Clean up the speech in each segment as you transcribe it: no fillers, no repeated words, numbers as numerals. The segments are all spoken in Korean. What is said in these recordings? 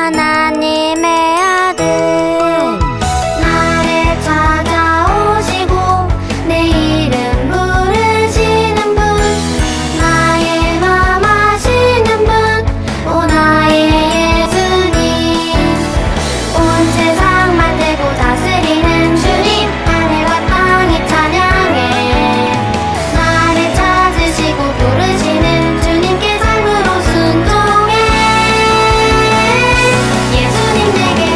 하나님의 아들 나를 찾아오시고 내 이름 부르시는 분 나의 맘 아시는 분 오 나의 예수님 온 세상 만들고 다스리는 주님 하늘과 땅이 찬양해 나를 찾으시고 부르시는 주님께 삶으로 순종해 예수님 내게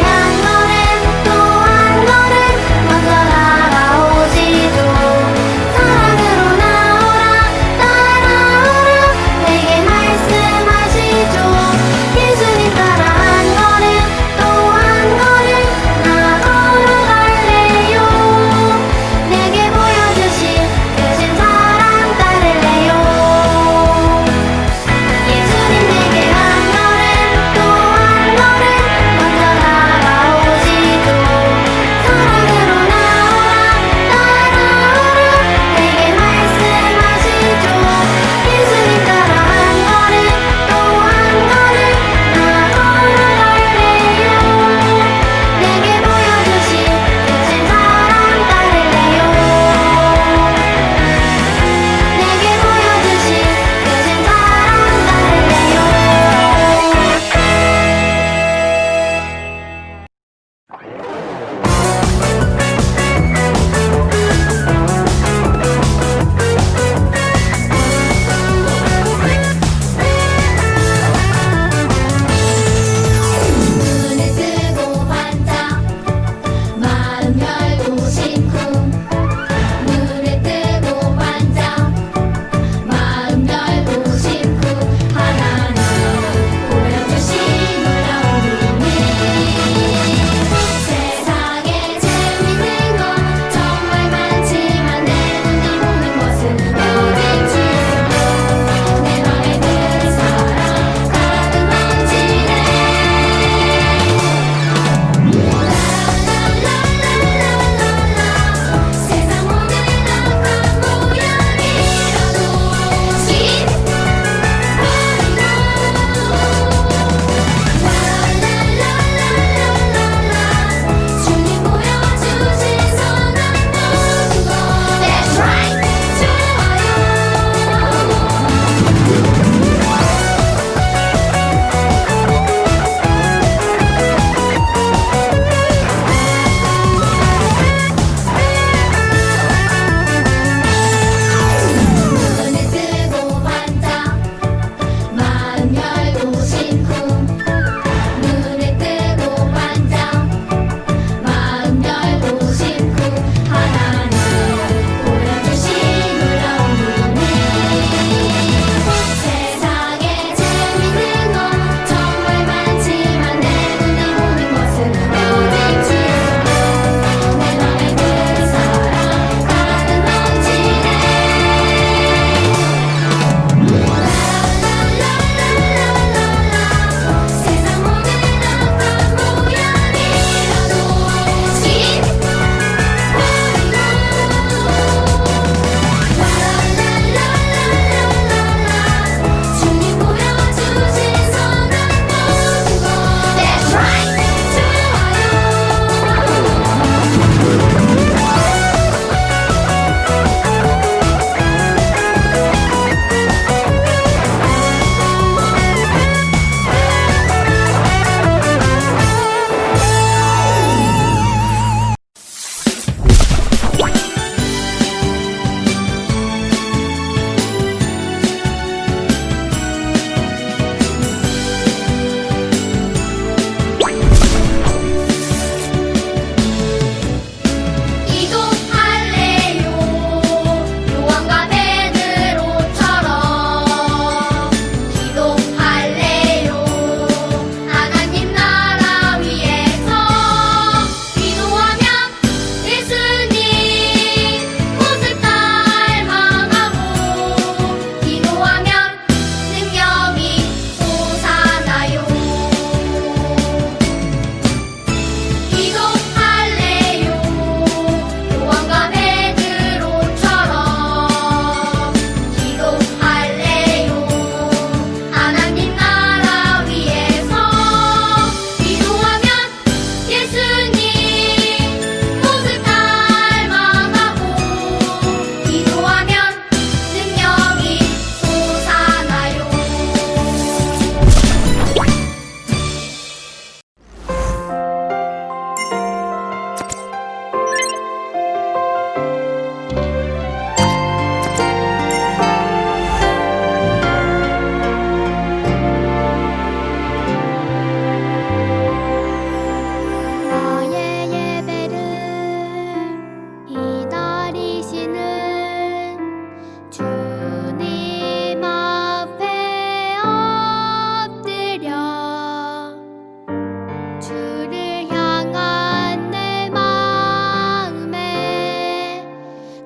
주를 향한 내 마음에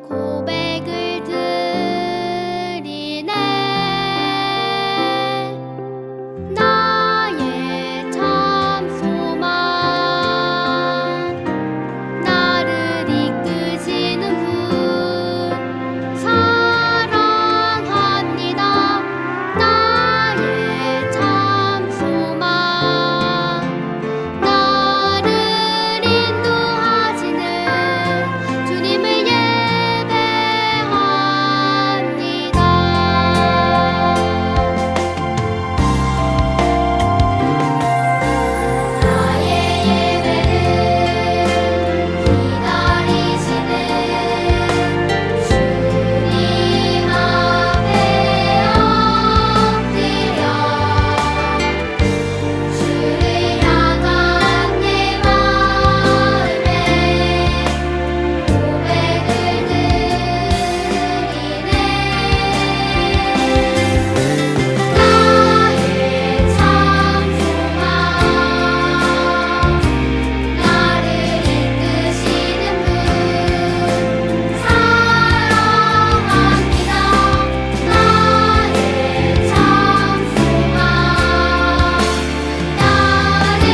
고백을 드리네. 나의 참 소망, 나를 이끄시는 분 사랑합니다. 나의 참 소망, 나를 인도하시는 주님을 예배합니다. 나의 예배를 기다리시는 주님 앞에 엎드려 주를 향한 내 마음에 고백을 드리네. 나의 참 소망, 나를 이끄시는 분 사랑합니다. 나의 참 소망, 나를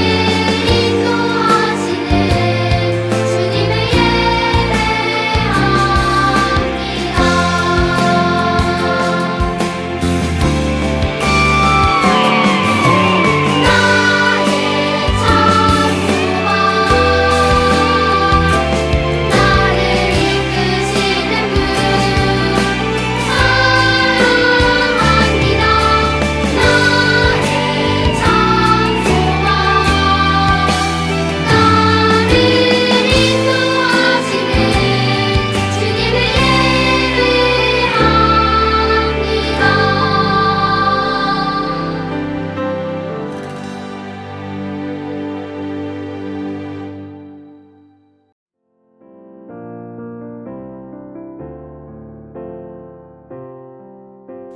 인도하시는 주님을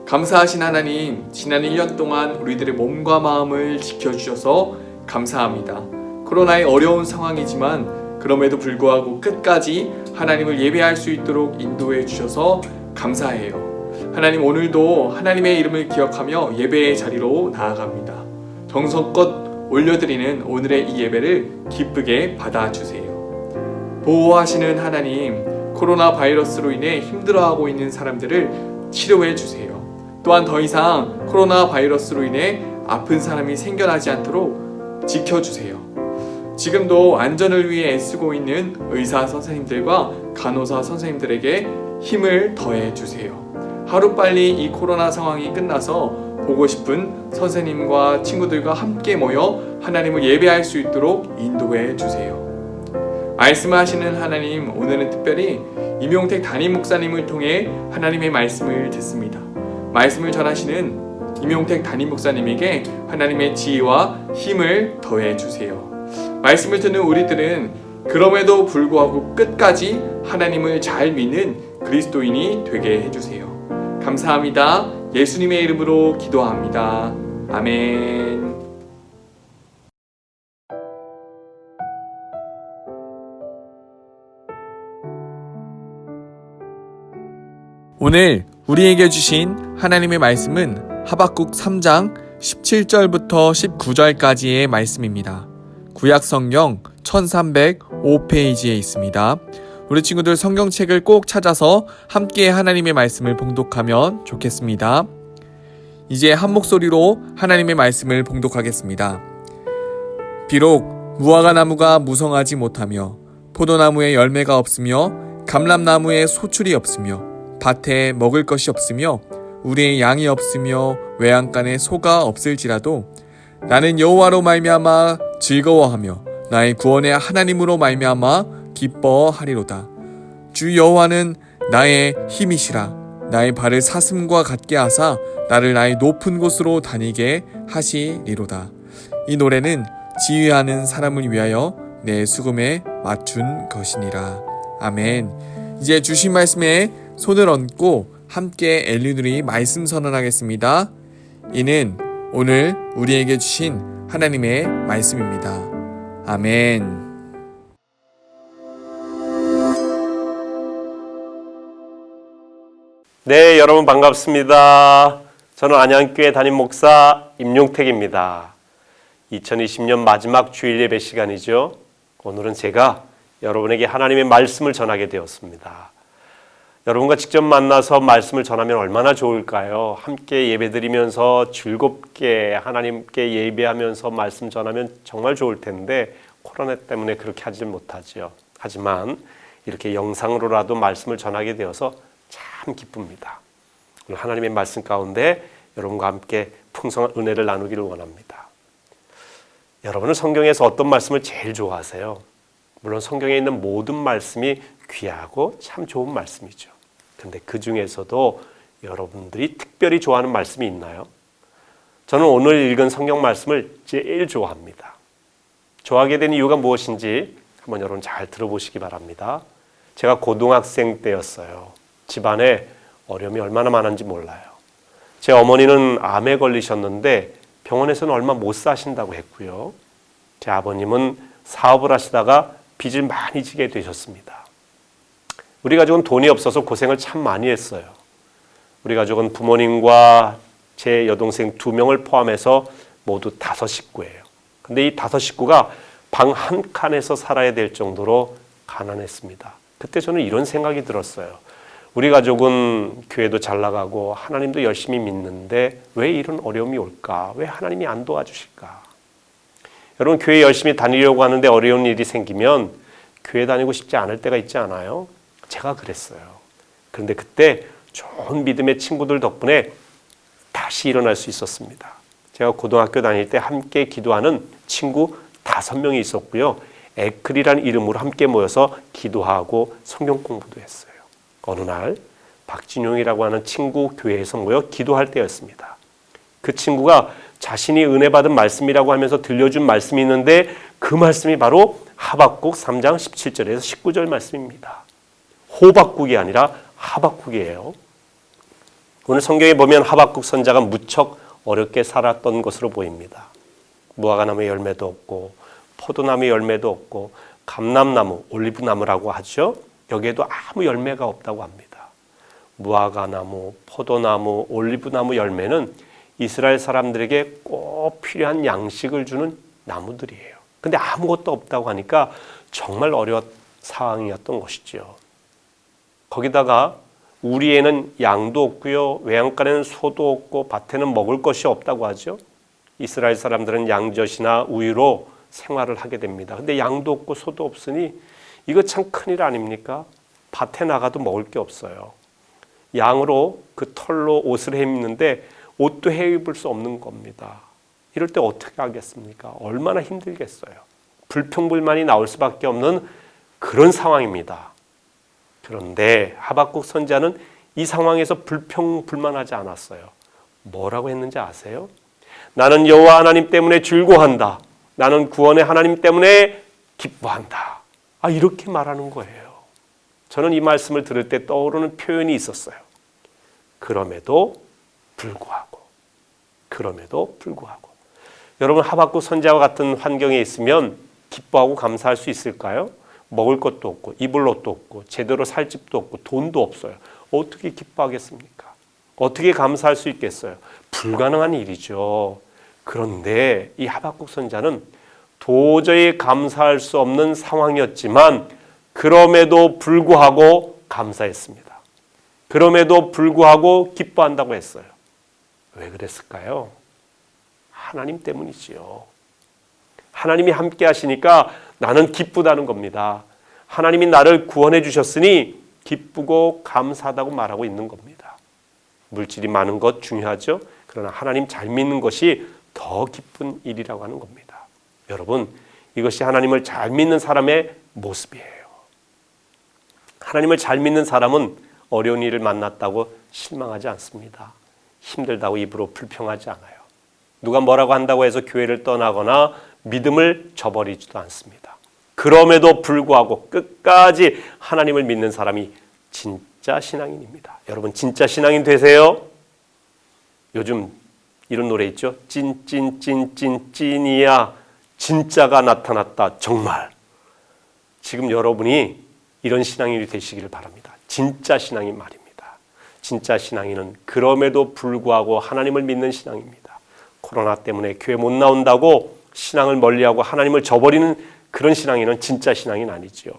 감사하신 하나님, 지난 1년 동안 우리들의 몸과 마음을 지켜주셔서 감사합니다. 코로나의 어려운 상황이지만 그럼에도 불구하고 끝까지 하나님을 예배할 수 있도록 인도해 주셔서 감사해요. 하나님, 오늘도 하나님의 이름을 기억하며 예배의 자리로 나아갑니다. 정성껏 올려드리는 오늘의 이 예배를 기쁘게 받아주세요. 보호하시는 하나님, 코로나 바이러스로 인해 힘들어하고 있는 사람들을 치료해 주세요. 또한 더 이상 코로나 바이러스로 인해 아픈 사람이 생겨나지 않도록 지켜주세요. 지금도 안전을 위해 애쓰고 있는 의사 선생님들과 간호사 선생님들에게 힘을 더해 주세요. 하루빨리 이 코로나 상황이 끝나서 보고 싶은 선생님과 친구들과 함께 모여 하나님을 예배할 수 있도록 인도해 주세요. 말씀하시는 하나님, 오늘은 특별히 임용택 담임 목사님을 통해 하나님의 말씀을 듣습니다. 말씀을 전하시는 임용택 담임 목사님에게 하나님의 지혜와 힘을 더해 주세요. 말씀을 듣는 우리들은 그럼에도 불구하고 끝까지 하나님을 잘 믿는 그리스도인이 되게 해주세요. 감사합니다. 예수님의 이름으로 기도합니다. 아멘. 오늘 우리에게 주신 하나님의 말씀은 하박국 3장 17절부터 19절까지의 말씀입니다. 구약 성경 1305페이지에 있습니다. 우리 친구들 성경책을 꼭 찾아서 함께 하나님의 말씀을 봉독하면 좋겠습니다. 이제 한 목소리로 하나님의 말씀을 봉독하겠습니다. 비록 무화과 나무가 무성하지 못하며 포도나무에 열매가 없으며 감람나무에 소출이 없으며 밭에 먹을 것이 없으며 우리의 양이 없으며 외양간에 소가 없을지라도 나는 여호와로 말미암아 즐거워하며 나의 구원의 하나님으로 말미암아 기뻐하리로다. 주 여호와는 나의 힘이시라. 나의 발을 사슴과 같게 하사 나를 나의 높은 곳으로 다니게 하시리로다. 이 노래는 지휘하는 사람을 위하여 내 수금에 맞춘 것이니라. 아멘. 이제 주신 말씀에 손을 얹고 함께 엘리누리 말씀 선언하겠습니다. 이는 오늘 우리에게 주신 하나님의 말씀입니다. 아멘. 네, 여러분 반갑습니다. 저는 안양교회 담임 목사 임용택입니다. 2020년 마지막 주일 예배 시간이죠. 오늘은 제가 여러분에게 하나님의 말씀을 전하게 되었습니다. 여러분과 직접 만나서 말씀을 전하면 얼마나 좋을까요? 함께 예배드리면서 즐겁게 하나님께 예배하면서 말씀 전하면 정말 좋을 텐데 코로나 때문에 그렇게 하지 못하죠. 하지만 이렇게 영상으로라도 말씀을 전하게 되어서 참 기쁩니다. 오늘 하나님의 말씀 가운데 여러분과 함께 풍성한 은혜를 나누기를 원합니다. 여러분은 성경에서 어떤 말씀을 제일 좋아하세요? 물론 성경에 있는 모든 말씀이 귀하고 참 좋은 말씀이죠. 그런데 그 중에서도 여러분들이 특별히 좋아하는 말씀이 있나요? 저는 오늘 읽은 성경 말씀을 제일 좋아합니다. 좋아하게 된 이유가 무엇인지 한번 여러분 잘 들어보시기 바랍니다. 제가 고등학생 때였어요. 집안에 어려움이 얼마나 많은지 몰라요. 제 어머니는 암에 걸리셨는데 병원에서는 얼마 못 사신다고 했고요. 제 아버님은 사업을 하시다가 빚을 많이 지게 되셨습니다. 우리 가족은 돈이 없어서 고생을 참 많이 했어요. 우리 가족은 부모님과 제 여동생 2명을 포함해서 모두 5 식구예요. 근데 이 5 식구가 방 한 칸에서 살아야 될 정도로 가난했습니다. 그때 저는 이런 생각이 들었어요. 우리 가족은 교회도 잘 나가고 하나님도 열심히 믿는데 왜 이런 어려움이 올까? 왜 하나님이 안 도와주실까? 여러분, 교회 열심히 다니려고 하는데 어려운 일이 생기면 교회 다니고 싶지 않을 때가 있지 않아요? 제가 그랬어요. 그런데 그때 좋은 믿음의 친구들 덕분에 다시 일어날 수 있었습니다. 제가 고등학교 다닐 때 함께 기도하는 친구 5명이 있었고요. 에클이라는 이름으로 함께 모여서 기도하고 성경 공부도 했어요. 어느 날 박진용이라고 하는 친구 교회에서 모여 기도할 때였습니다. 그 친구가 자신이 은혜 받은 말씀이라고 하면서 들려준 말씀이 있는데 그 말씀이 바로 하박국 3장 17절에서 19절 말씀입니다. 호박국이 아니라 하박국이에요. 오늘 성경에 보면 하박국 선자가 무척 어렵게 살았던 것으로 보입니다. 무화과나무 열매도 없고 포도나무 열매도 없고 감람나무, 올리브나무라고 하죠. 여기에도 아무 열매가 없다고 합니다. 무화과나무, 포도나무, 올리브나무 열매는 이스라엘 사람들에게 꼭 필요한 양식을 주는 나무들이에요. 근데 아무것도 없다고 하니까 정말 어려운 상황이었던 것이죠. 거기다가 우리에는 양도 없고요. 외양간에는 소도 없고 밭에는 먹을 것이 없다고 하죠. 이스라엘 사람들은 양젖이나 우유로 생활을 하게 됩니다. 근데 양도 없고 소도 없으니 이거 참 큰일 아닙니까? 밭에 나가도 먹을 게 없어요. 양으로 그 털로 옷을 해입는데 옷도 해입을 수 없는 겁니다. 이럴 때 어떻게 하겠습니까? 얼마나 힘들겠어요. 불평불만이 나올 수밖에 없는 그런 상황입니다. 그런데 하박국 선지자는 이 상황에서 불평불만하지 않았어요. 뭐라고 했는지 아세요? 나는 여호와 하나님 때문에 즐거워한다. 나는 구원의 하나님 때문에 기뻐한다. 이렇게 말하는 거예요. 저는 이 말씀을 들을 때 떠오르는 표현이 있었어요. 그럼에도 불구하고. 여러분, 하박국 선지자와 같은 환경에 있으면 기뻐하고 감사할 수 있을까요? 먹을 것도 없고 입을 옷도 없고 제대로 살 집도 없고 돈도 없어요. 어떻게 기뻐하겠습니까? 어떻게 감사할 수 있겠어요? 불가능한 일이죠. 그런데 이 하박국 선지자는 도저히 감사할 수 없는 상황이었지만 그럼에도 불구하고 감사했습니다. 그럼에도 불구하고 기뻐한다고 했어요. 왜 그랬을까요? 하나님 때문이지요. 하나님이 함께 하시니까 나는 기쁘다는 겁니다. 하나님이 나를 구원해 주셨으니 기쁘고 감사하다고 말하고 있는 겁니다. 물질이 많은 것 중요하죠. 그러나 하나님 잘 믿는 것이 더 기쁜 일이라고 하는 겁니다. 여러분, 이것이 하나님을 잘 믿는 사람의 모습이에요. 하나님을 잘 믿는 사람은 어려운 일을 만났다고 실망하지 않습니다. 힘들다고 입으로 불평하지 않아요. 누가 뭐라고 한다고 해서 교회를 떠나거나 믿음을 저버리지도 않습니다. 그럼에도 불구하고 끝까지 하나님을 믿는 사람이 진짜 신앙인입니다. 여러분, 진짜 신앙인 되세요? 요즘 이런 노래 있죠? 찐찐찐찐찐이야 진짜가 나타났다. 정말. 지금 여러분이 이런 신앙인이 되시기를 바랍니다. 진짜 신앙인 말입니다. 진짜 신앙인은 그럼에도 불구하고 하나님을 믿는 신앙입니다. 코로나 때문에 교회 못 나온다고 신앙을 멀리하고 하나님을 저버리는 그런 신앙인은 진짜 신앙인 아니지요.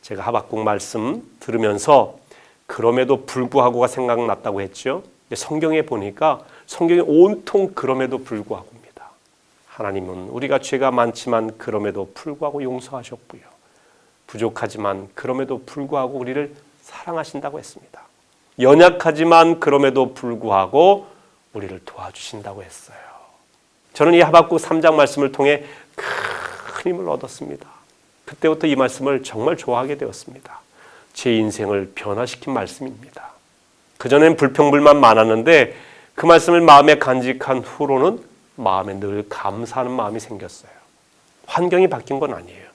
제가 하박국 말씀 들으면서 그럼에도 불구하고가 생각났다고 했죠. 성경에 보니까 성경이 온통 그럼에도 불구하고입니다. 하나님은 우리가 죄가 많지만 그럼에도 불구하고 용서하셨고요. 부족하지만 그럼에도 불구하고 우리를 사랑하신다고 했습니다. 연약하지만 그럼에도 불구하고 우리를 도와주신다고 했어요. 저는 이 하박국 3장 말씀을 통해 큰 힘을 얻었습니다. 그때부터 이 말씀을 정말 좋아하게 되었습니다. 제 인생을 변화시킨 말씀입니다. 그전엔 불평불만 많았는데 그 말씀을 마음에 간직한 후로는 마음에 늘 감사하는 마음이 생겼어요. 환경이 바뀐 건 아니에요.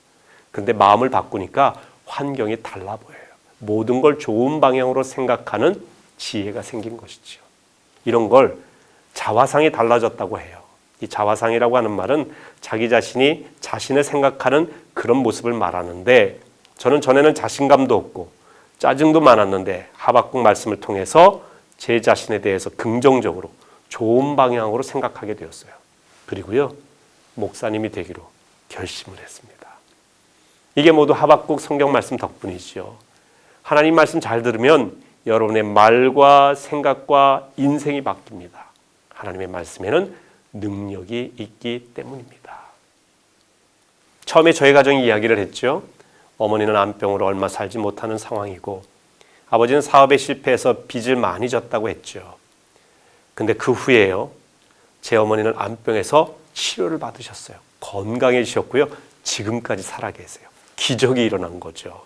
그런데 마음을 바꾸니까 환경이 달라 보여요. 모든 걸 좋은 방향으로 생각하는 지혜가 생긴 것이죠. 이런 걸 자화상이 달라졌다고 해요. 이 자화상이라고 하는 말은 자기 자신이 자신을 생각하는 그런 모습을 말하는데 저는 전에는 자신감도 없고 짜증도 많았는데 하박국 말씀을 통해서 제 자신에 대해서 긍정적으로 좋은 방향으로 생각하게 되었어요. 그리고요, 목사님이 되기로 결심을 했습니다. 이게 모두 하박국 성경 말씀 덕분이죠. 하나님 말씀 잘 들으면 여러분의 말과 생각과 인생이 바뀝니다. 하나님의 말씀에는 능력이 있기 때문입니다. 처음에 저희 가정이 이야기를 했죠. 어머니는 암병으로 얼마 살지 못하는 상황이고 아버지는 사업에 실패해서 빚을 많이 졌다고 했죠. 근데 그 후에요, 제 어머니는 암병에서 치료를 받으셨어요. 건강해지셨고요. 지금까지 살아계세요. 기적이 일어난 거죠.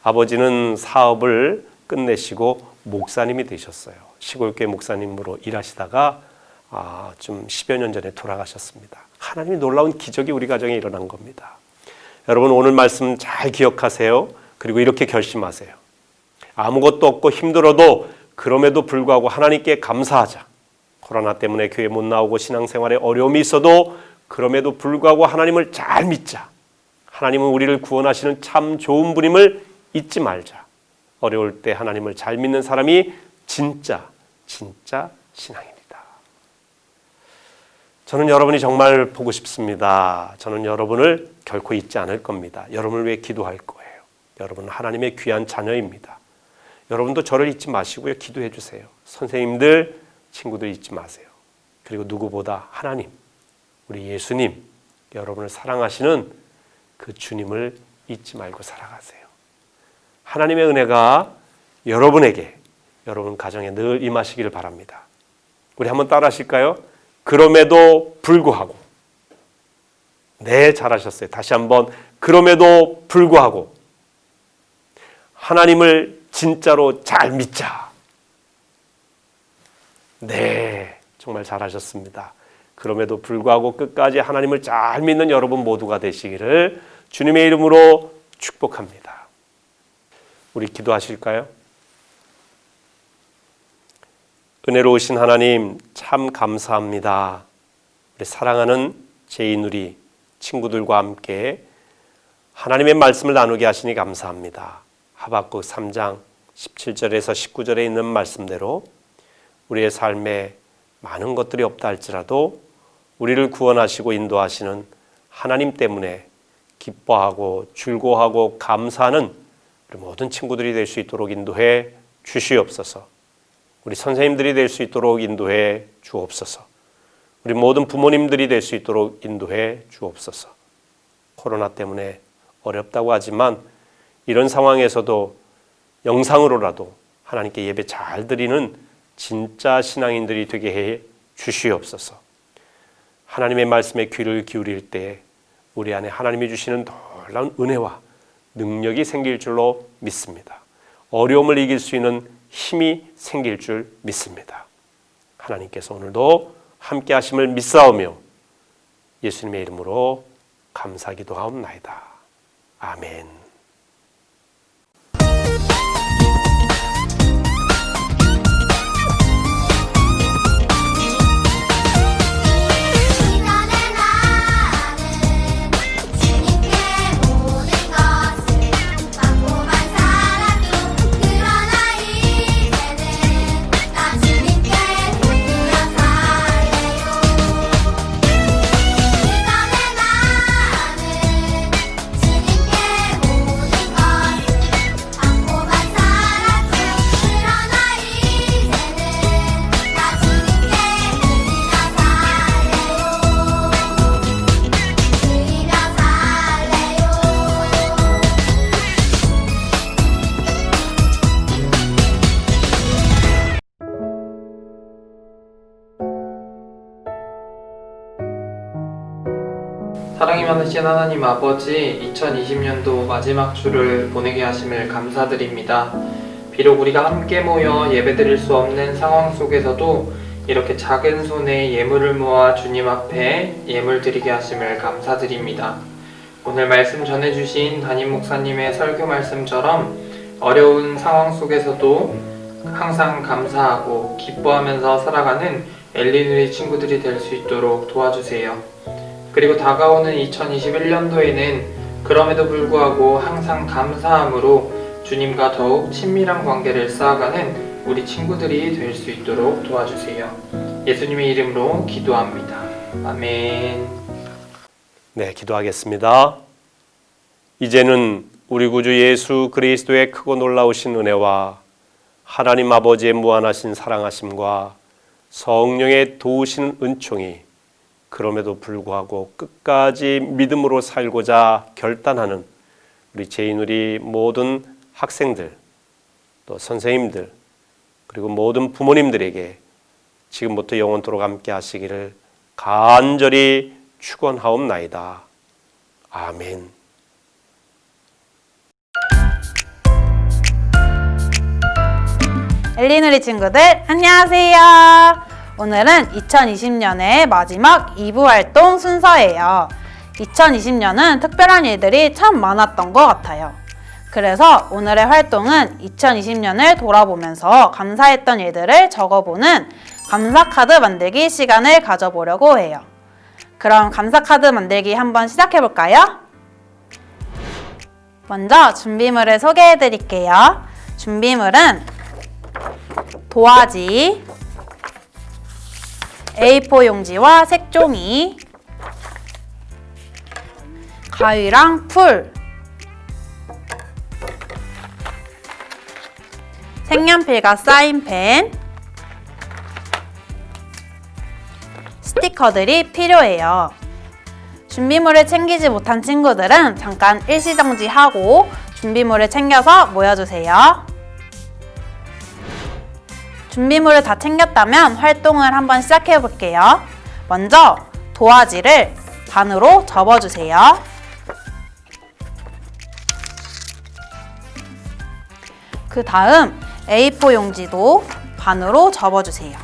아버지는 사업을 끝내시고 목사님이 되셨어요. 시골교회 목사님으로 일하시다가 좀 10여 년 전에 돌아가셨습니다. 하나님이 놀라운 기적이 우리 가정에 일어난 겁니다. 여러분 오늘 말씀 잘 기억하세요. 그리고 이렇게 결심하세요. 아무것도 없고 힘들어도 그럼에도 불구하고 하나님께 감사하자. 코로나 때문에 교회 못 나오고 신앙생활에 어려움이 있어도 그럼에도 불구하고 하나님을 잘 믿자. 하나님은 우리를 구원하시는 참 좋은 분임을 잊지 말자. 어려울 때 하나님을 잘 믿는 사람이 진짜 신앙입니다. 저는 여러분이 정말 보고 싶습니다. 저는 여러분을 결코 잊지 않을 겁니다. 여러분을 위해 기도할 거예요. 여러분은 하나님의 귀한 자녀입니다. 여러분도 저를 잊지 마시고요. 기도해 주세요. 선생님들, 친구들 잊지 마세요. 그리고 누구보다 하나님, 우리 예수님, 여러분을 사랑하시는 그 주님을 잊지 말고 살아가세요. 하나님의 은혜가 여러분에게, 여러분 가정에 늘 임하시기를 바랍니다. 우리 한번 따라 하실까요? 그럼에도 불구하고. 네, 잘하셨어요. 다시 한번. 그럼에도 불구하고 하나님을 진짜로 잘 믿자. 네, 정말 잘하셨습니다. 그럼에도 불구하고 끝까지 하나님을 잘 믿는 여러분 모두가 되시기를 주님의 이름으로 축복합니다. 우리 기도하실까요? 은혜로우신 하나님 참 감사합니다. 우리 사랑하는 제이누리 친구들과 함께 하나님의 말씀을 나누게 하시니 감사합니다. 하박국 3장 17절에서 19절에 있는 말씀대로 우리의 삶에 많은 것들이 없다 할지라도 우리를 구원하시고 인도하시는 하나님 때문에 기뻐하고 즐거워하고 감사하는 우리 모든 친구들이 될 수 있도록 인도해 주시옵소서. 우리 선생님들이 될 수 있도록 인도해 주옵소서. 우리 모든 부모님들이 될 수 있도록 인도해 주옵소서. 코로나 때문에 어렵다고 하지만 이런 상황에서도 영상으로라도 하나님께 예배 잘 드리는 진짜 신앙인들이 되게 해 주시옵소서. 하나님의 말씀에 귀를 기울일 때 우리 안에 하나님이 주시는 놀라운 은혜와 능력이 생길 줄로 믿습니다. 어려움을 이길 수 있는 힘이 생길 줄 믿습니다. 하나님께서 오늘도 함께 하심을 믿사오며 예수님의 이름으로 감사기도하옵나이다. 아멘. 이전에 나는 전능하신 하나님 아버지, 2020년도 마지막 주를 보내게 하심을 감사드립니다. 비록 우리가 함께 모여 예배드릴 수 없는 상황 속에서도 이렇게 작은 손에 예물을 모아 주님 앞에 예물 드리게 하심을 감사드립니다. 오늘 말씀 전해주신 담임 목사님의 설교 말씀처럼 어려운 상황 속에서도 항상 감사하고 기뻐하면서 살아가는 엘리누리 친구들이 될 수 있도록 도와주세요. 그리고 다가오는 2021년도에는 그럼에도 불구하고 항상 감사함으로 주님과 더욱 친밀한 관계를 쌓아가는 우리 친구들이 될 수 있도록 도와주세요. 예수님의 이름으로 기도합니다. 아멘. 네, 기도하겠습니다. 이제는 우리 구주 예수 그리스도의 크고 놀라우신 은혜와 하나님 아버지의 무한하신 사랑하심과 성령의 도우시는 은총이 그럼에도 불구하고 끝까지 믿음으로 살고자 결단하는 우리 제이누리 모든 학생들, 또 선생님들, 그리고 모든 부모님들에게 지금부터 영원토록 함께 하시기를 간절히 축원하옵나이다. 아멘. 엘리누리 친구들 안녕하세요. 오늘은 2020년의 마지막 2부 활동 순서예요. 2020년은 특별한 일들이 참 많았던 것 같아요. 그래서 오늘의 활동은 2020년을 돌아보면서 감사했던 일들을 적어보는 감사카드 만들기 시간을 가져보려고 해요. 그럼 감사카드 만들기 한번 시작해볼까요? 먼저 준비물을 소개해드릴게요. 준비물은 도화지, A4 용지와 색종이, 가위랑 풀, 색연필과 사인펜, 스티커들이 필요해요. 준비물을 챙기지 못한 친구들은 잠깐 일시정지하고 준비물을 챙겨서 모여주세요. 준비물을 다 챙겼다면 활동을 한번 시작해 볼게요. 먼저 도화지를 반으로 접어주세요. 그 다음 A4 용지도 반으로 접어주세요.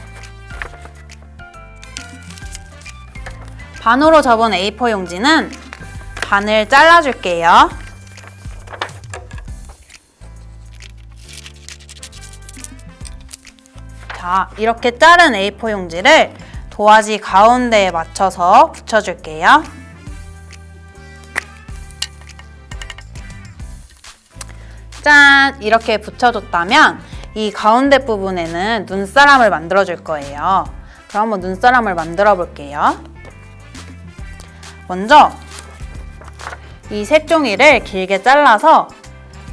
반으로 접은 A4 용지는 반을 잘라줄게요. 자, 이렇게 자른 A4 용지를 도화지 가운데에 맞춰서 붙여줄게요. 짠! 이렇게 붙여줬다면 이 가운데 부분에는 눈사람을 만들어줄 거예요. 그럼 한번 눈사람을 만들어 볼게요. 먼저 이 색종이를 길게 잘라서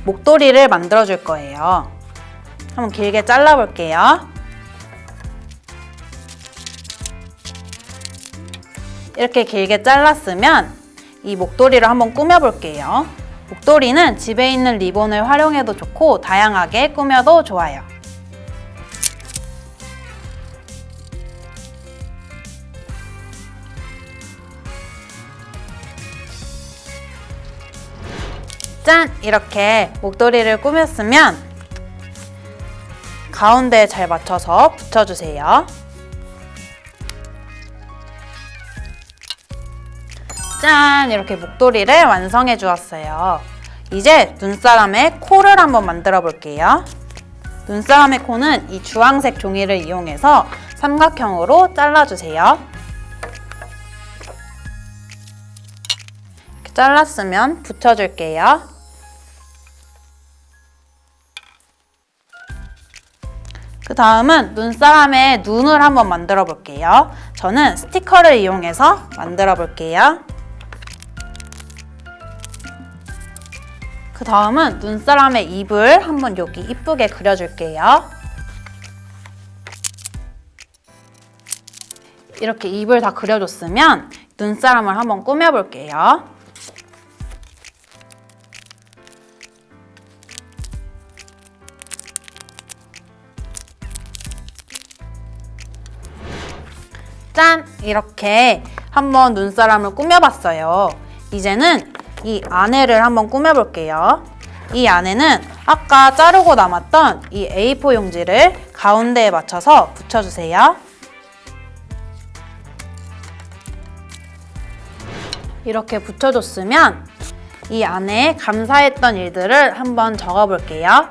목도리를 만들어줄 거예요. 한번 길게 잘라볼게요. 이렇게 길게 잘랐으면 이 목도리를 한번 꾸며볼게요. 목도리는 집에 있는 리본을 활용해도 좋고 다양하게 꾸며도 좋아요. 짠! 이렇게 목도리를 꾸몄으면 가운데에 잘 맞춰서 붙여주세요. 짠! 이렇게 목도리를 완성해 주었어요. 이제 눈사람의 코를 한번 만들어 볼게요. 눈사람의 코는 이 주황색 종이를 이용해서 삼각형으로 잘라주세요. 이렇게 잘랐으면 붙여줄게요. 그 다음은 눈사람의 눈을 한번 만들어 볼게요. 저는 스티커를 이용해서 만들어 볼게요. 그 다음은 눈사람의 입을 한번 여기 이쁘게 그려줄게요. 이렇게 입을 다 그려줬으면 눈사람을 한번 꾸며볼게요. 짠! 이렇게 한번 눈사람을 꾸며봤어요. 이제는 이 안에를 한번 꾸며볼게요. 이 안에는 아까 자르고 남았던 이 A4 용지를 가운데에 맞춰서 붙여주세요. 이렇게 붙여줬으면 이 안에 감사했던 일들을 한번 적어볼게요.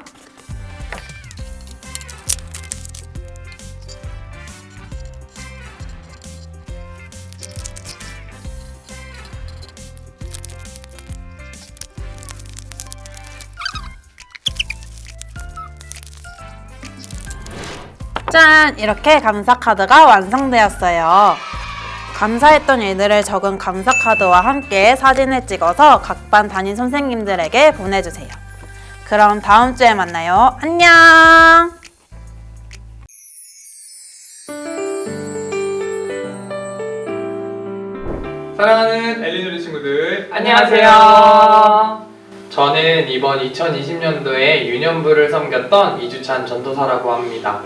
짠! 이렇게 감사 카드가 완성되었어요. 감사했던 일들을 적은 감사 카드와 함께 사진을 찍어서 각 반 담임 선생님들에게 보내주세요. 그럼 다음 주에 만나요. 안녕! 사랑하는 엘리누리 친구들, 안녕하세요. 저는 이번 2020년도에 유년부를 섬겼던 이주찬 전도사라고 합니다.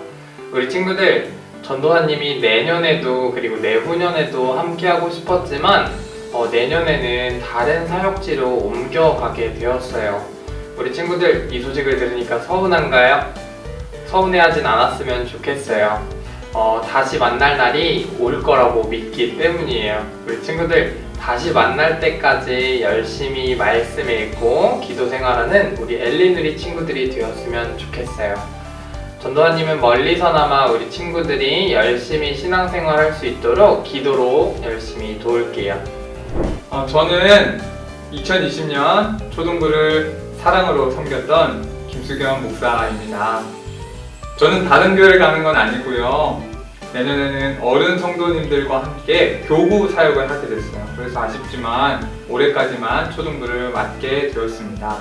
우리 친구들, 전도사님이 내년에도 그리고 내후년에도 함께하고 싶었지만 내년에는 다른 사역지로 옮겨가게 되었어요. 우리 친구들, 이 소식을 들으니까 서운한가요? 서운해하진 않았으면 좋겠어요. 다시 만날 날이 올 거라고 믿기 때문이에요. 우리 친구들, 다시 만날 때까지 열심히 말씀 읽고 기도 생활하는 우리 엘리누리 친구들이 되었으면 좋겠어요. 전도사님은 멀리서나마 우리 친구들이 열심히 신앙생활 할 수 있도록 기도로 열심히 도울게요. 저는 2020년 초등부를 사랑으로 섬겼던 김수경 목사입니다. 저는 다른 교회를 가는 건 아니고요. 내년에는 어른 성도님들과 함께 교구 사역을 하게 됐어요. 그래서 아쉽지만 올해까지만 초등부를 맡게 되었습니다.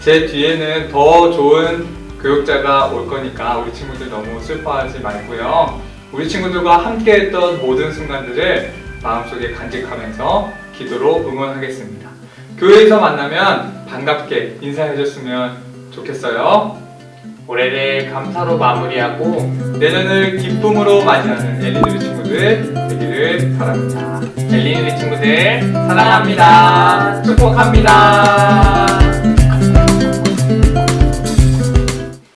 제 뒤에는 더 좋은 교육자가 올 거니까 우리 친구들 너무 슬퍼하지 말고요. 우리 친구들과 함께 했던 모든 순간들을 마음속에 간직하면서 기도로 응원하겠습니다. 교회에서 만나면 반갑게 인사해줬으면 좋겠어요. 올해를 감사로 마무리하고 내년을 기쁨으로 맞이하는 엘리누리 친구들 되기를 바랍니다. 엘리누리 친구들 사랑합니다. 축복합니다.